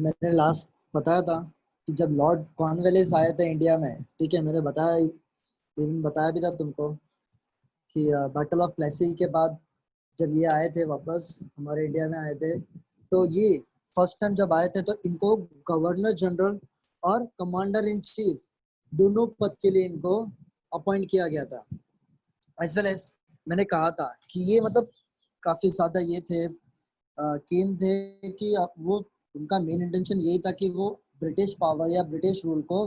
तो मैंने लास्ट बताया था कि जब लॉर्ड कॉर्नवेलिस आए थे इंडिया में, ठीक है, मैंने बताया, इवन बताया भी था तुमको कि बैटल ऑफ प्लेसी के बाद जब ये आए थे वापस हमारे इंडिया में आए थे, तो ये फर्स्ट टाइम जब आए थे तो इनको गवर्नर जनरल और कमांडर इन चीफ दोनों पद के लिए इनको अपॉइंट किया गया था। एज वेल एज मैंने कहा था कि ये मतलब काफी ज्यादा ये थे कीन थे कि वो उनका मेन इंटेंशन यही था कि वो ब्रिटिश पावर या ब्रिटिश रूल को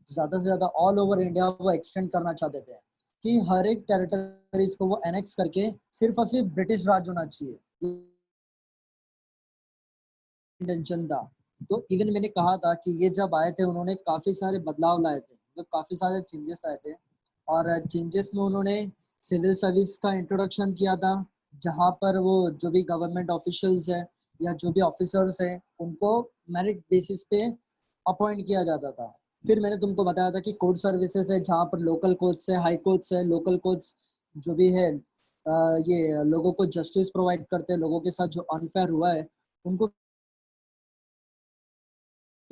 ज्यादा से ज्यादा ऑल ओवर इंडिया वो एक्सटेंड करना चाहते थे कि हर एक टेरिटरीज को वो एनेक्स करके सिर्फ और सिर्फ ब्रिटिश राज होना चाहिए, इंटेंशन था। तो इवन मैंने कहा था कि ये जब आए थे उन्होंने काफी सारे बदलाव लाए थे, मतलब काफी सारे चेंजेस लाए थे। और चेंजेस में उन्होंने सिविल सर्विस का इंट्रोडक्शन किया था, जहाँ पर वो जो भी गवर्नमेंट ऑफिशियल्स है या जो भी ऑफिसर्स है उनको मेरिट बेसिस पे अपॉइंट किया जाता था। फिर मैंने तुमको बताया था कि कोर्ट सर्विसेज है, जहाँ पर लोकल कोर्ट्स है, हाई कोर्ट्स है। लोकल कोर्ट्स जो भी है ये लोगों को जस्टिस प्रोवाइड करते हैं, लोगों के साथ जो अनफेयर हुआ है उनको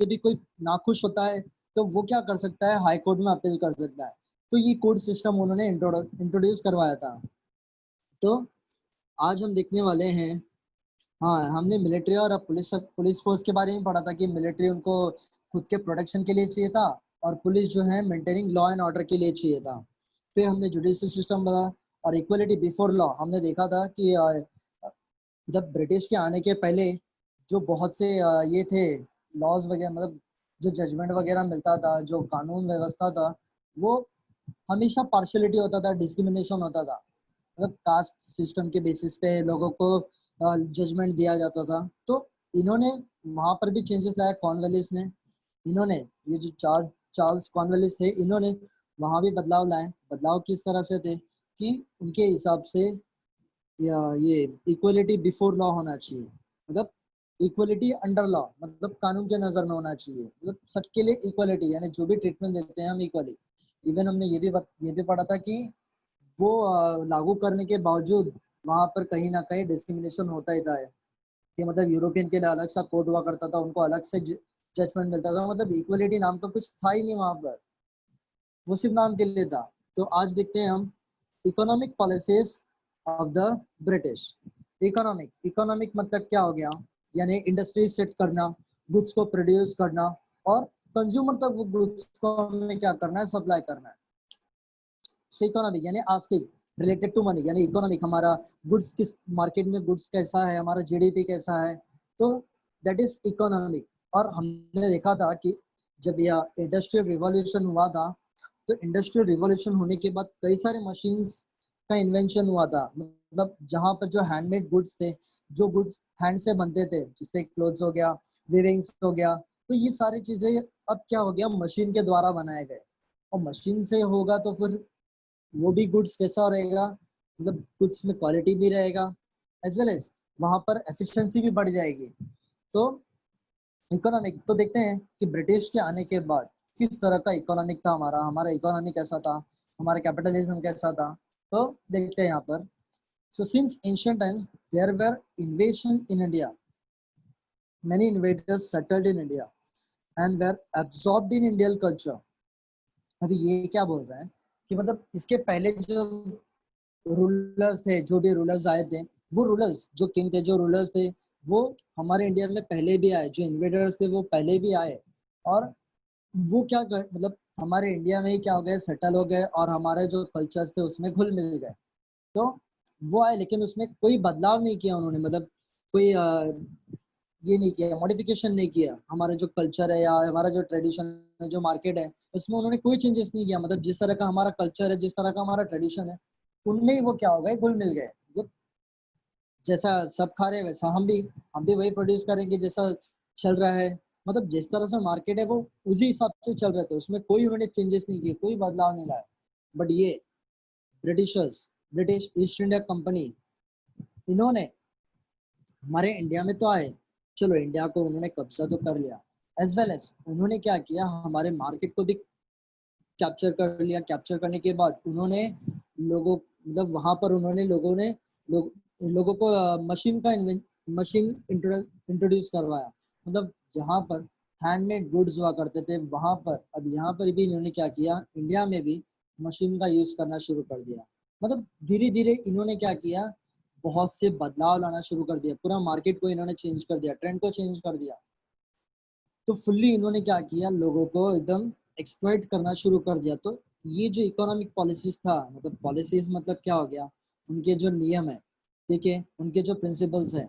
यदि कोई नाखुश होता है तो वो क्या कर सकता है, हाई कोर्ट में अपील कर सकता है। तो ये कोर्ट सिस्टम उन्होंने इंट्रोड्यूस करवाया था। तो आज हम देखने वाले हैं, हाँ, हमने मिलिट्री और पुलिस पुलिस फोर्स के बारे में पढ़ा था कि मिलिट्री उनको खुद के प्रोटेक्शन के लिए चाहिए था और पुलिस जो है मेंटेनिंग लॉ एंड ऑर्डर के लिए चाहिए था। फिर हमने जुडिशियल सिस्टम पढ़ा और इक्वलिटी बिफोर लॉ। हमने देखा था कि मतलब ब्रिटिश के आने के पहले जो बहुत से ये थे लॉज वगैरह, मतलब जो जजमेंट वगैरह मिलता था, जो कानून व्यवस्था था, वो हमेशा पार्शलिटी होता था, डिस्क्रिमिनेशन होता था। मतलब कास्ट सिस्टम के बेसिस पे लोगों को जजमेंट दिया जाता था। तो इन्होंने वहां पर भी चेंजेस लाया कॉर्नवेलिस ने। इन्होंने ये जो चार्ल्स कॉर्नवेलिस थे, इन्होंने वहां भी बदलाव लाए। बदलाव किस तरह से थे कि उनके हिसाब से या ये इक्वलिटी बिफोर लॉ होना चाहिए, मतलब इक्वलिटी अंडर लॉ, मतलब कानून के नजर में होना चाहिए, मतलब सबके लिए इक्वलिटी, यानी जो भी ट्रीटमेंट देते हैं हम इक्वली। इवन हमने ये भी पढ़ा था कि वो लागू करने के बावजूद वहां पर कहीं ना कहीं डिस्क्रिमिनेशन होता ही था, कि मतलब यूरोपियन के लिए अलग सा कोड हुआ करता था, उनको अलग से जजमेंट मिलता था, मतलब इक्वलिटी नाम का कुछ था ही नहीं वहां पर, वो सिर्फ नाम के लिए था। तो आज देखते हैं हम economic policies of the British. Economic मतलब क्या हो गया, यानी इंडस्ट्री सेट करना, गुड्स को प्रोड्यूस करना और कंज्यूमर तक वो गुड्स को हमें क्या करना है, सप्लाई करना है। सो इकोनॉमिक यानी आस्तिक, रिलेटेड टू मनी, यानी इकोनॉमिक हमारा गुड्स किस मार्केट में गुड्स कैसा है, हमारा जीडीपी कैसा है, तो दैट इज इकोनॉमिक। और हमने देखा था कि जब यह इंडस्ट्रियल रिवॉल्यूशन हुआ था, तो इंडस्ट्रियल रिवॉल्यूशन होने के बाद कई सारे मशीन्स का इन्वेंशन हुआ था, मतलब जहाँ पर जो हैंडमेड गुड्स थे, जो गुड्स हैंड से बनते थे, जिससे क्लोथ्स हो गया, विविंग्स हो गया, तो ये सारी चीजें अब क्या हो गया, मशीन के द्वारा बनाए गए। और मशीन से होगा तो फिर वो भी गुड्स कैसा रहेगा, मतलब गुड्स में क्वालिटी भी रहेगा, एज वेल एज वहां पर एफिशिएंसी भी बढ़ जाएगी। तो इकोनॉमिक, तो देखते हैं कि ब्रिटिश के आने के बाद किस तरह का इकोनॉमिक था, हमारा हमारा इकोनॉमी कैसा था, हमारा कैपिटलिज्म कैसा था। तो देखते हैं यहाँ पर। So since ancient times there were invasion in India, many invaders settled in India and were absorbed in Indian culture। अभी ये क्या बोल रहा है कि मतलब इसके पहले जो रूलर्स थे, जो भी रूलर्स आए थे, वो रूलर्स जो किंग थे, जो रूलर्स थे, वो हमारे इंडिया में पहले भी आए, जो इन्वेडर्स थे वो पहले भी आए। और वो क्या कर मतलब हमारे इंडिया में ही क्या हो गए, सेटल हो गए और हमारे जो कल्चर्स थे उसमें घुल मिल गए। तो वो आए लेकिन उसमें कोई बदलाव नहीं किया उन्होंने, मतलब कोई ये नहीं किया, मॉडिफिकेशन नहीं किया। हमारे जो कल्चर है या हमारा जो ट्रेडिशन है, जो मार्केट है, उसमें उन्होंने कोई चेंजेस नहीं किया। मतलब जिस तरह का हमारा कल्चर है, जिस तरह का हमारा ट्रेडिशन है, उनमें ही वो क्या हो गए, घुल मिल गए। मतलब जैसा सब खा रहे हैं वैसा हम भी वही प्रोड्यूस करेंगे जैसा चल रहा है। मतलब जिस तरह से मार्केट है वो उसी हिसाब से चल रहे थे, उसमें कोई उन्होंने चेंजेस नहीं किए, कोई बदलाव नहीं लाया। बट ये Britishers, British East India company, इन्होंने हमारे इंडिया में तो आए, चलो इंडिया को उन्होंने कब्जा तो कर लिया, एज वेल एज उन्होंने क्या किया, हमारे मार्केट को भी कैप्चर कर लिया। कैप्चर करने के बाद उन्होंने लोगों, मतलब वहां पर उन्होंने लोगों को मशीन इंट्रोड्यूस करवाया। मतलब जहाँ पर हैंडमेड गुड्स हुआ करते थे वहां पर अब यहाँ पर भी इन्होंने क्या किया, इंडिया में भी मशीन का यूज करना शुरू कर दिया। मतलब धीरे धीरे इन्होंने क्या किया, बहुत से बदलाव लाना शुरू कर दिया, पूरा मार्केट को इन्होंने चेंज कर दिया, ट्रेंड को चेंज कर दिया। तो फुल्ली इन्होंने क्या किया, लोगों को एकदम एक्सप्लॉइट करना शुरू कर दिया। तो ये जो इकोनॉमिक पॉलिसीज था, मतलब पॉलिसीज मतलब क्या हो गया, उनके जो नियम है, ठीक है, उनके जो प्रिंसिपल्स है,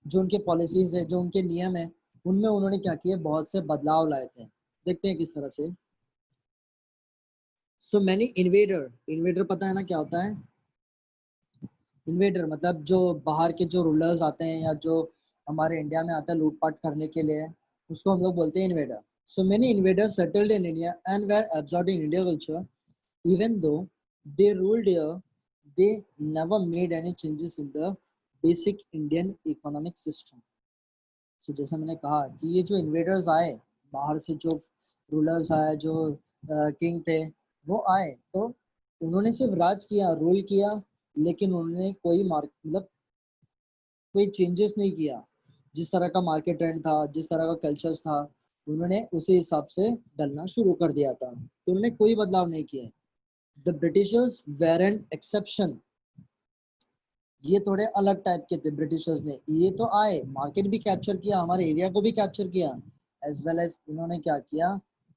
जो उनके पॉलिसीज है, जो उनके नियम है, उनमें उन्होंने क्या किया, बहुत से बदलाव लाए थे। देखते हैं किस तरह से। सो मैनी इन्वेडर, इन्वेडर पता है ना क्या होता है? इन्वेडर मतलब जो बाहर के जो रूलर्स आते हैं या जो हमारे इंडिया में आते हैं लूटपाट करने के लिए, उसको हम लोग बोलते हैं invader. So many invaders settled in India and were absorbed in India culture, even though they ruled here, they never made any changes in the basic Indian economic system. So जैसा मैंने कहा कि ये जो इन्वेडर्स आए, बाहर से जो रूलर्स आए, जो किंग थे, वो आए तो उन्होंने सिर्फ राज किया, रूल किया, लेकिन उन्होंने कोई मतलब कोई चेंजेस नहीं किया। जिस तरह का मार्केट ट्रेंड था, जिस तरह का कल्चर्स था, उन्होंने उसी हिसाब से डलना शुरू कर दिया था, तो उन्होंने कोई बदलाव नहीं किए। The Britishers were an exception. ये थोड़े अलग टाइप के थे ब्रिटिशर्स ने, ये तो आए, मार्केट भी कैप्चर किया, हमारे एरिया को भी कैप्चर किया, एज वेल एज इन्होंने क्या किया,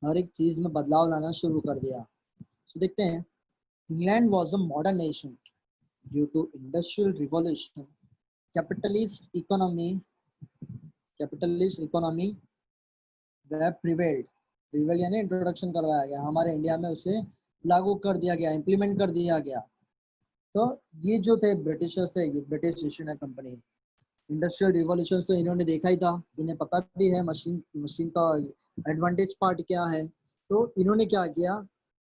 हर एक चीज में बदलाव लाना शुरू कर दिया। तो देखते हैं, England was a modern nation due to industrial revolution, capitalist economy, capitalist economy prevailed, prevail यानी इंट्रोडक्शन करवाया गया, हमारे इंडिया में उसे लागू कर दिया गया, इम्प्लीमेंट कर दिया गया। तो ये जो थे ब्रिटिशर्स थे, ये British East India company, industrial revolution तो इन्होंने देखा ही था, इन्हें पता भी है मशीन मशीन का एडवांटेज पार्ट क्या है। तो इन्होंने क्या किया,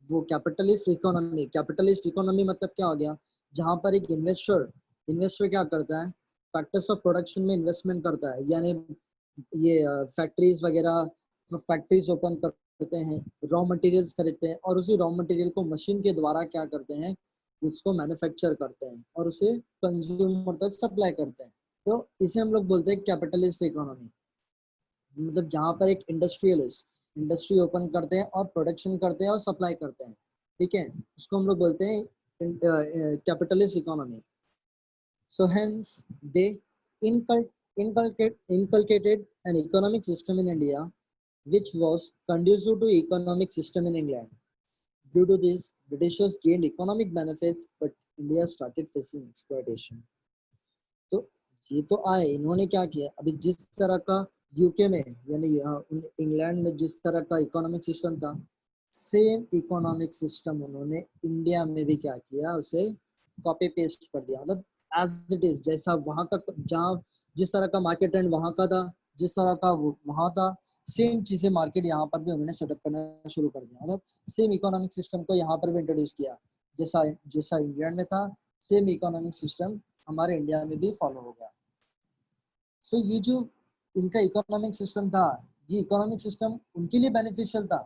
वो कैपिटलिस्ट इकोनॉमी, कैपिटलिस्ट इकोनॉमी मतलब क्या हो गया, जहां पर एक इन्वेस्टर, इन्वेस्टर क्या करता है, फैक्टर्स ऑफ प्रोडक्शन में इन्वेस्टमेंट करता है, यानी ये फैक्ट्रीज वगैरह, फैक्ट्रीज ओपन करते हैं, रॉ मटेरियल्स खरीदते हैं, और उसी रॉ मटेरियल को मशीन के द्वारा क्या करते हैं, उसको मैन्युफैक्चर करते हैं और उसे कंज्यूमर तक सप्लाई करते हैं। तो इसे हम लोग बोलते हैं कैपिटलिस्ट इकोनॉमी। मतलब जहाँ पर एक इंडस्ट्रियलिस्ट इंडस्ट्री ओपन करते हैं और प्रोडक्शन करते हैं और सप्लाई करते हैं, ठीक है, उसको हम लोग बोलते हैं capitalist economy. So hence they inculcated an economic system in India which was conducive to economic system in England. Due to this, Britishers gained economic benefits, but India started facing exploitation. तो ये तो आए, इन्होंने क्या किया, अभी जिस तरह का यूके में यानी इंग्लैंड में जिस तरह का इकोनॉमिक सिस्टम था, सेम इकोनॉमिक सिस्टम उन्होंने इंडिया में भी क्या किया, उसे कॉपी पेस्ट कर दिया। मतलब एज इट इज, जैसा वहां का, जहाँ जिस तरह का मार्केट ट्रेंड वहां का था, जिस तरह का वहां था, सेम चीजें मार्केट यहाँ पर भी उन्होंने सेटअप करना शुरू कर दिया। मतलब सेम इकोनॉमिक सिस्टम को यहाँ पर भी इंट्रोड्यूस किया, जैसा जैसा इंग्लैंड में था, सेम इकोनॉमिक सिस्टम हमारे इंडिया में भी फॉलो हो गया। सो ये जो इनका इकोनॉमिक सिस्टम था, ये इकोनॉमिक सिस्टम उनके लिए बेनिफिशियल था।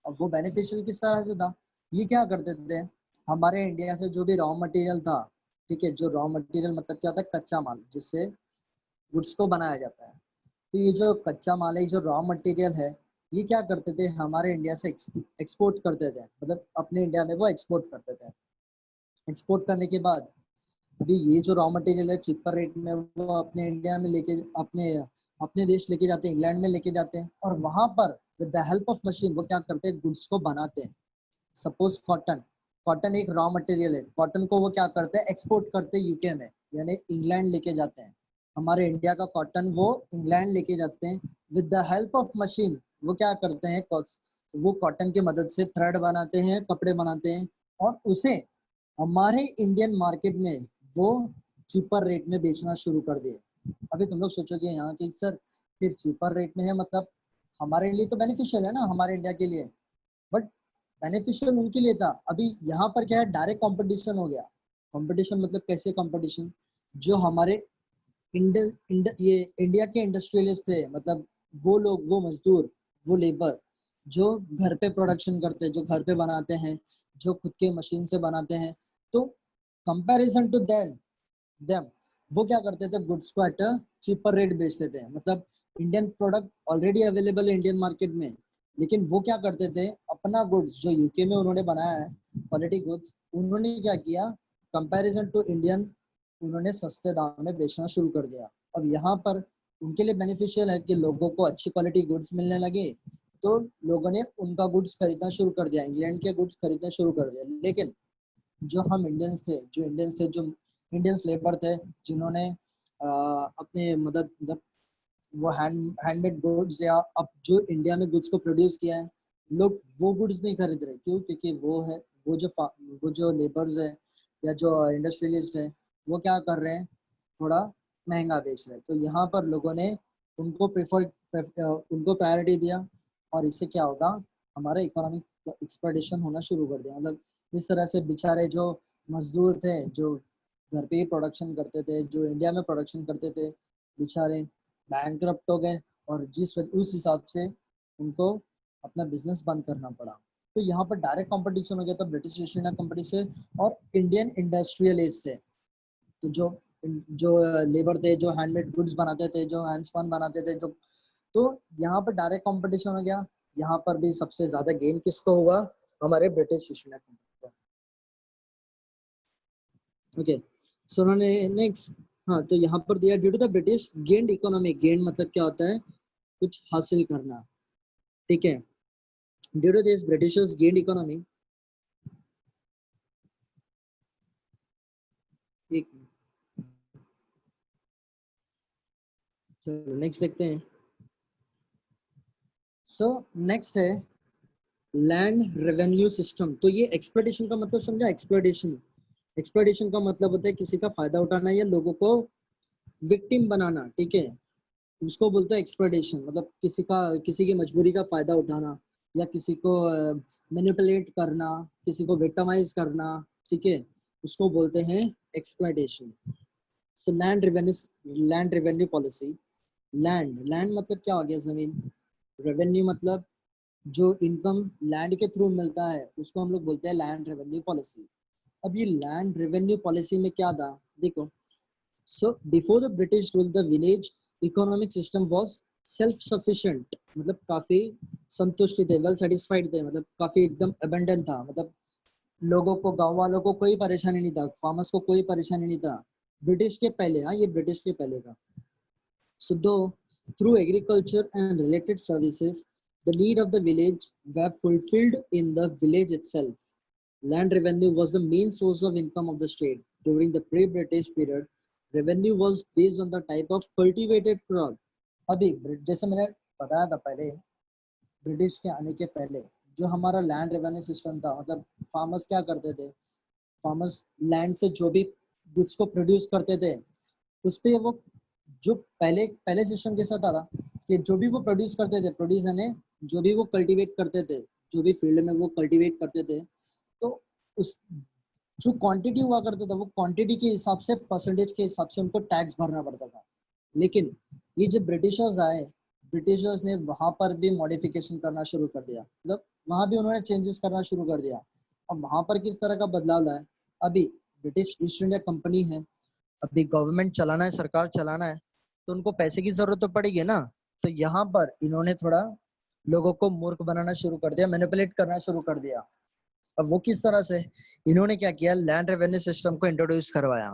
अब वो बेनिफिशियल किस तरह से था, ये क्या करते थे, हमारे इंडिया से जो भी रॉ मटेरियल था, ठीक है, जो रॉ मटेरियल मतलब क्या होता है, कच्चा माल जिससे गुड्स को बनाया जाता है। तो ये जो कच्चा माल है, जो रॉ मटेरियल है, ये क्या करते थे, हमारे इंडिया से एक्सपोर्ट करते थे, मतलब अपने इंडिया में वो एक्सपोर्ट करते थे। एक्सपोर्ट करने के बाद अभी ये जो रॉ मटेरियल है चीपर रेट में वो अपने इंडिया में लेके, अपने अपने देश लेके जाते हैं, इंग्लैंड में लेके जाते हैं, और वहां पर with the help of machine वो क्या करते हैं, गुड्स को बनाते हैं। सपोज कॉटन, कॉटन एक रॉ मटेरियल है, कॉटन को वो क्या करते हैं, एक्सपोर्ट करते हैं यूके में, यानी इंग्लैंड लेके जाते हैं। हमारे इंडिया का कॉटन वो इंग्लैंड लेके जाते हैं, with the help of machine वो क्या करते हैं, वो कॉटन की मदद से थ्रेड बनाते हैं, कपड़े बनाते हैं, और उसे हमारे इंडियन मार्केट में वो चीपर रेट में बेचना शुरू कर दिए। अभी तुम लोग सोचोगे यहाँ कि सर फिर चीपर रेट में है, मतलब हमारे लिए तो बेनिफिशियल है ना, हमारे इंडिया के लिए, बट बेनिफिशियल उनके लिए था। अभी यहाँ पर क्या है, डायरेक्ट कंपटीशन हो गया। कंपटीशन मतलब कैसे कंपटीशन, जो हमारे ये इंडिया के इंडस्ट्रियलिस्ट थे, मतलब वो लोग, वो मजदूर, वो लेबर जो घर पे प्रोडक्शन करते हैं, जो घर पे बनाते हैं, जो खुद के मशीन से बनाते हैं, तो कंपैरिजन टू देम वो क्या करते थे, गुड्स को एट अ चीपर रेट बेचते थे। मतलब इंडियन प्रोडक्ट ऑलरेडी अवेलेबल है इंडियन मार्केट में, लेकिन वो क्या करते थे, अपना गुड्स जो यूके में उन्होंने बनाया है क्वालिटी गुड्स, उन्होंने क्या किया कंपैरिजन टू इंडियन, उन्होंने सस्ते दाम में बेचना शुरू कर दिया। अब यहाँ पर उनके लिए बेनिफिशियल है कि लोगों को अच्छी क्वालिटी गुड्स मिलने लगे, तो लोगों ने उनका गुड्स खरीदना शुरू कर दिया, इंग्लैंड के गुड्स खरीदना शुरू कर दिया। लेकिन जो हम इंडियंस थे, जो इंडियंस लेबर थे, जिन्होंने अपने मतलब वो हैंडमेड गुड्स या अब जो इंडिया में गुड्स को प्रोड्यूस किया है, लोग वो गुड्स नहीं खरीद रहे। क्यों? क्योंकि वो जो लेबर्स है या जो इंडस्ट्रियलिस्ट है, वो क्या कर रहे हैं, थोड़ा महंगा बेच रहे हैं। तो यहाँ पर लोगों ने उनको उनको प्रायोरिटी दिया, और इससे क्या होगा, हमारा इकोनॉमिक एक्सपेंडिशन होना शुरू कर दिया। मतलब इस तरह से बेचारे जो मजदूर थे, जो घर पे ही प्रोडक्शन करते थे, जो इंडिया में प्रोडक्शन करते थे, बेचारे बैंकरप्ट हो गए, और उस हिसाब से उनको अपना बिजनेस बंद करना पड़ा। तो यहाँ पर डायरेक्ट कंपटीशन हो गया था ब्रिटिश ईस्ट इंडिया कंपनी से और इंडियन इंडस्ट्रियलिस्ट से। तो जो लेबर थे, जो हैंडमेड गुड्स बनाते थे, जो हैंडस्पन बनाते थे, तो यहाँ पर डायरेक्ट कंपटीशन हो गया। यहाँ पर भी सबसे ज्यादा गेन किसको हुआ, हमारे ब्रिटिश ईस्ट इंडिया कंपनी को। ओके, सो उन्होंने नेक्स्ट, हाँ, तो यहाँ पर दिया due to the British gained economy. Gain मतलब क्या होता है, कुछ हासिल करना, ठीक है। Due to this Britishers gained economy, एक, चलो नेक्स्ट देखते हैं। सो नेक्स्ट है लैंड रेवेन्यू सिस्टम। तो ये एक्सप्लॉइटेशन का मतलब समझा, एक्सप्लॉइटेशन का मतलब होता है किसी का फायदा उठाना या लोगों को विक्टिम बनाना, ठीक है, उसको बोलते हैं एक्सप्लॉइटेशन। मतलब किसी की मजबूरी का फायदा उठाना या किसी को मैनिपुलेट करना, किसी को विक्टिमाइज करना, ठीक है, उसको बोलते हैं exploitation. So land revenue policy, land मतलब क्या हो गया, जमीन, रेवेन्यू मतलब जो इनकम लैंड के थ्रू मिलता है, उसको हम लोग बोलते हैं लैंड रेवेन्यू पॉलिसी। अब ये लैंड रेवेन्यू पॉलिसी में क्या था, देखो, so before the British rule the village economic system was self sufficient, मतलब काफी संतुष्ट थे, वेल सेटिस्फाइड थे, मतलब काफी एकदम अबंडेंट था, मतलब लोगों को, गांव वालों को कोई परेशानी नहीं था, फार्मर्स को कोई परेशानी नहीं था, ब्रिटिश के पहले। हाँ, ये ब्रिटिश के पहले का। So though through agriculture and related services, the need of the village were fulfilled in the village itself. Land revenue was the main source of income of the state. During the pre-British period, revenue was based on the type of cultivated crop. अभी जैसे मैंने बताया था पहले, British के आने के पहले जो हमारा लैंड रेवेन्यू सिस्टम था, मतलब फार्मर्स क्या करते थे, फार्मर्स लैंड से जो भी गुड्स को प्रोड्यूस करते थे, उस पे वो जो पहले पहले सिस्टम के साथ था कि जो भी वो प्रोड्यूस करते थे, प्रोड्यूस यानी जो भी वो कल्टीवेट करते थे, जो भी फील्ड में वो कल्टीवेट करते थे, तो उस जो क्वांटिटी हुआ करता था, वो क्वांटिटी के हिसाब से, परसेंटेज के हिसाब से उनको टैक्स भरना पड़ता था। लेकिन ये जब ब्रिटिशर्स आए, ब्रिटिशर्स ने वहां पर भी मॉडिफिकेशन करना शुरू कर दिया, मतलब वहां भी उन्होंने चेंजेस करना शुरू कर दिया। अब वहां पर किस तरह का बदलाव लाया, अभी ब्रिटिश ईस्ट इंडिया कंपनी है, अभी गवर्नमेंट चलाना है, सरकार चलाना है, तो उनको पैसे की जरूरत तो पड़ेगी ना। तो यहाँ पर इन्होंने थोड़ा लोगों को मूर्ख बनाना शुरू कर दिया, मैनिपुलेट करना शुरू कर दिया। अब वो किस तरह से, इन्होंने क्या किया, लैंड रेवेन्यू सिस्टम को इंट्रोड्यूस करवाया।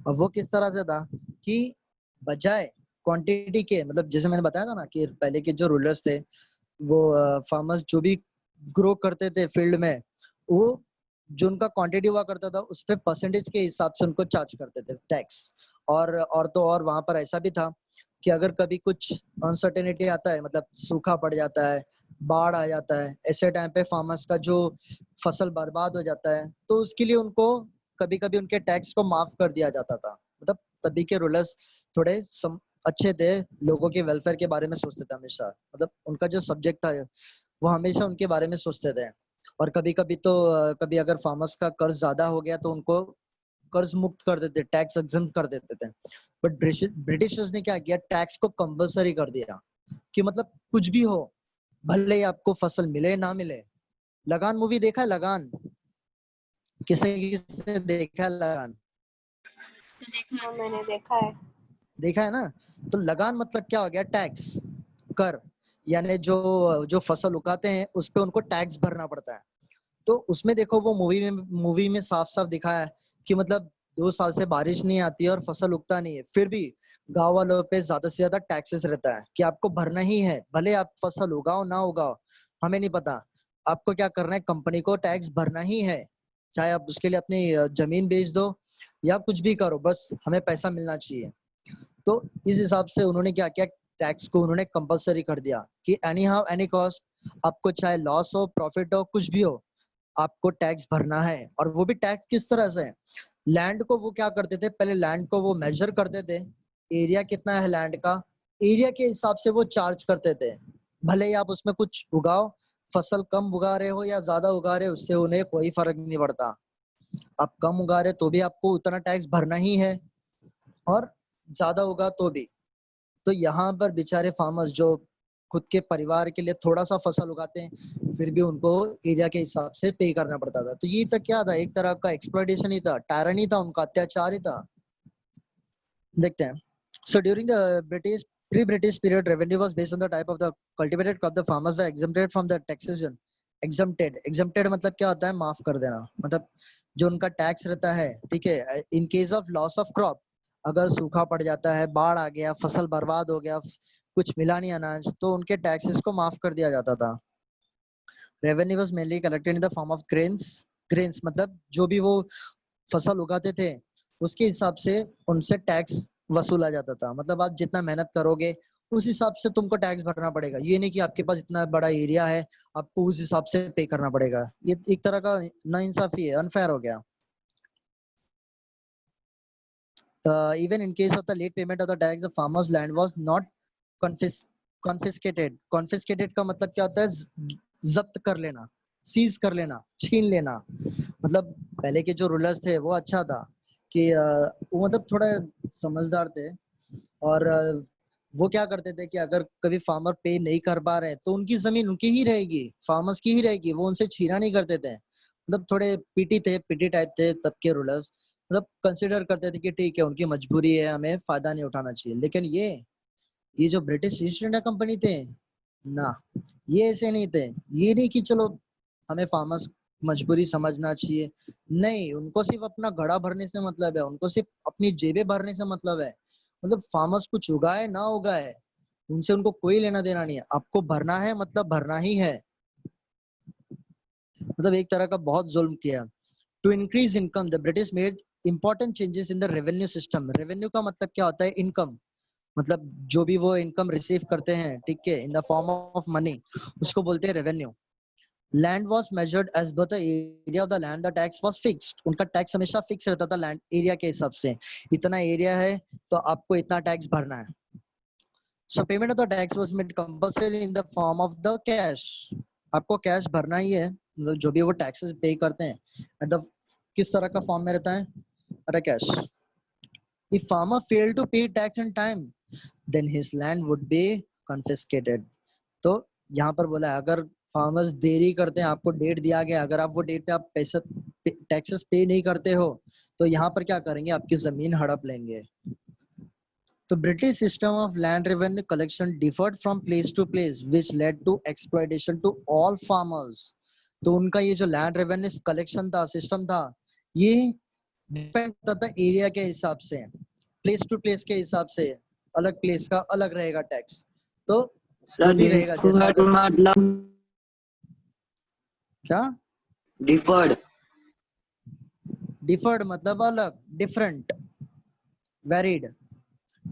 अब वो किस तरह से था कि बजाय क्वांटिटी के, मतलब जैसे मैंने बताया था ना कि पहले के जो रूलर्स थे, वो फार्मर्स जो भी ग्रो करते थे फील्ड में, वो जो उनका क्वांटिटी हुआ करता था, उस पे परसेंटेज के हिसाब से उनको चार्ज करते थे टैक्स। और तो और वहां पर ऐसा भी था कि अगर कभी कुछ अनसर्टेनिटी आता है, मतलब सूखा पड़ जाता है, बाढ़ आ जाता है, ऐसे टाइम पे फार्मर्स का जो फसल बर्बाद हो जाता है, तो उसके लिए उनको कभी कभी उनके टैक्स को माफ कर दिया जाता था। मतलब तभी के रूलर्स थोड़े अच्छे थे, लोगों के वेलफेयर के बारे में सोचते थे हमेशा, मतलब उनका जो सब्जेक्ट था वो हमेशा उनके बारे में सोचते थे। और कभी कभी तो कभी अगर फार्मर्स का कर्ज ज्यादा हो गया तो उनको कर्ज मुक्त कर देते, टैक्स एग्जम्प्ट कर देते थे। बट ब्रिटिशर्स ने क्या किया, टैक्स को कंपलसरी कर दिया कि मतलब कुछ भी हो, भले ही आपको फसल मिले ना मिले। लगान मूवी देखा है, लगान, किसने देखा है लगान? हाँ, मैंने देखा है। देखा है ना। तो लगान मतलब क्या हो गया, टैक्स। बुनकर यानी जो फसल उगाते हैं उस पे उनको टैक्स भरना पड़ता है। तो उसमें देखो वो मूवी में साफ साफ दिखाया है कि मतलब 2 साल से बारिश नहीं आती है और फसल उगता नहीं है, फिर भी गांव वालों पे ज्यादा से ज्यादा टैक्सेस रहता है कि आपको भरना ही है, भले आप फसल उगाओ ना उगाओ हमें नहीं पता, आपको क्या करना है, कंपनी को टैक्स भरना ही है, चाहे आप उसके लिए अपनी जमीन बेच दो या कुछ भी करो, बस हमें पैसा मिलना चाहिए। तो इस हिसाब से उन्होंने क्या किया, टैक्स को उन्होंने कंपलसरी कर दिया कि एनी हाउ एनी कॉस्ट, आपको चाहे लॉस हो प्रॉफिट हो कुछ भी हो, आपको टैक्स भरना है। और वो भी टैक्स किस तरह से, लैंड को वो क्या करते थे, पहले लैंड को वो मेजर करते थे, एरिया कितना है लैंड का, एरिया के हिसाब से वो चार्ज करते थे, भले ही आप उसमें कुछ उगाओ, फसल कम उगा रहे हो या ज्यादा उगा रहे हो उससे उन्हें कोई फर्क नहीं पड़ता, आप कम उगा रहे तो भी आपको उतना टैक्स भरना ही है और ज्यादा उगा तो भी। तो यहाँ पर बेचारे फार्मर्स जो खुद के परिवार के लिए थोड़ा सा फसल उगाते हैं फिर भी उनको एरिया के हिसाब से पे करना पड़ता था। तो ये तक क्या था, एक तरह का एक्सप्लॉयटेशन ही था, टायरनी था, उनका अत्याचार ही था। देखते हैं। So during the pre-British period, revenue was based on the type of the cultivated crop. The farmers were exempted from the taxation. Exempted मतलब क्या होता है, माफ कर देना, मतलब जो उनका टैक्स रहता है, ठीक है, in case of loss of crop, अगर सूखा पड़ जाता है, बाढ़ आ गया, फसल बर्बाद हो गया, कुछ मिला नहीं अनाज, तो उनके टैक्सेस को माफ कर दिया जाता था। Revenue was mainly collected in the form of grains मतलब जो भी वो फसल उगाते थे उसके हिसाब से उनसे टैक्स वसूला जाता था। मतलब आप जितना मेहनत करोगे उस हिसाब से तुमको टैक्स भरना पड़ेगा, ये नहीं कि आपके पास इतना बड़ा एरिया है आपको उस हिसाब से पे करना पड़ेगा, ये एक तरह का नाइंसाफी है, अनफेयर हो गया। Even in case of the late payment of the tax, the farmer's land was not confiscated. Confiscated का मतलब क्या होता है, जब्त कर लेना, सीज कर लेना, छीन लेना। मतलब पहले के जो रूलर्स थे वो अच्छा था कि वो मतलब थोड़ा समझदार थे और वो क्या करते थे कि अगर कभी फार्मर पे नहीं कर पा रहे तो उनकी जमीन उनकी ही रहेगी, फार्मर्स की ही रहेगी, वो उनसे छीना नहीं करते थे। मतलब थोड़े पीटी टाइप थे तब के रूलर्स, मतलब कंसिडर करते थे कि ठीक है उनकी मजबूरी है, हमें फायदा नहीं उठाना चाहिए। लेकिन ये जो ब्रिटिश ईस्ट इंडिया कंपनी थे ना, ये ऐसे नहीं थे, ये नहीं कि चलो हमें फार्मर्स मजबूरी समझना चाहिए, नहीं, उनको सिर्फ अपना घड़ा भरने से मतलब है, उनको सिर्फ अपनी जेबें भरने से मतलब है। मतलब फार्मर्स कुछ उगाए ना उगाए उनसे उनको कोई लेना देना नहीं है, आपको भरना है मतलब भरना ही है। मतलब एक तरह का बहुत जुल्म किया। To increase income the British made important changes in the revenue system. Revenue का मतलब क्या होता है, इनकम, मतलब जो भी वो इनकम रिसीव करते हैं, ठीक है, in the form of money, उसको बोलते हैं revenue. Land was measured as per the area of the land, the tax was fixed. उनका टैक्स हमेशा फिक्स रहता था लैंड एरिया के हिसाब से, इतना एरिया है तो आपको इतना टैक्स भरना है। सो payment of the tax was made compulsory in the form of the cash. आपको कैश भरना ही है, मतलब जो भी वो टैक्सेस पे करते हैं एट द किस तरह का फॉर्म में रहता है, at a cash. If farmer fail to pay tax in time then his land would be confiscated. तो यहाँ पर बोला है अगर फार्मर्स देरी करते हैं, आपको डेट दिया गया, अगर आप वो डेट पे आप पैसे टैक्सेस पे नहीं करते हो तो यहाँ पर क्या करेंगे, आपकी जमीन हड़प लेंगे। The British system of land revenue collection differed from place to place, which led to exploitation to all farmers. तो उनका ये जो लैंड रेवेन्यू कलेक्शन था, सिस्टम था, ये डिपेंड करता था एरिया के हिसाब से, प्लेस टू प्लेस के हिसाब से, अलग प्लेस का अलग रहेगा टैक्स। तो जो सर भी रहेगा, जैसे डिफर्ड अगर मतलब क्या, डिफर्ड डिफर्ड मतलब अलग, different, varied,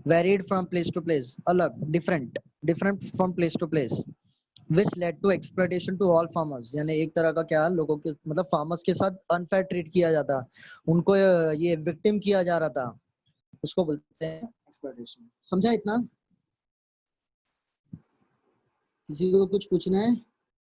varied from place to place, अलग, different, different from place to place, which led to exploitation to all farmers। यानी एक तरह का क्या, लोगों के मतलब फार्मर्स के साथ अनफेयर ट्रीट किया जाता, उनको ये विक्टिम किया जा रहा था, उसको बोलते हैं एक्सप्लॉइटेशन। समझा इतना? किसी को कुछ पूछना है?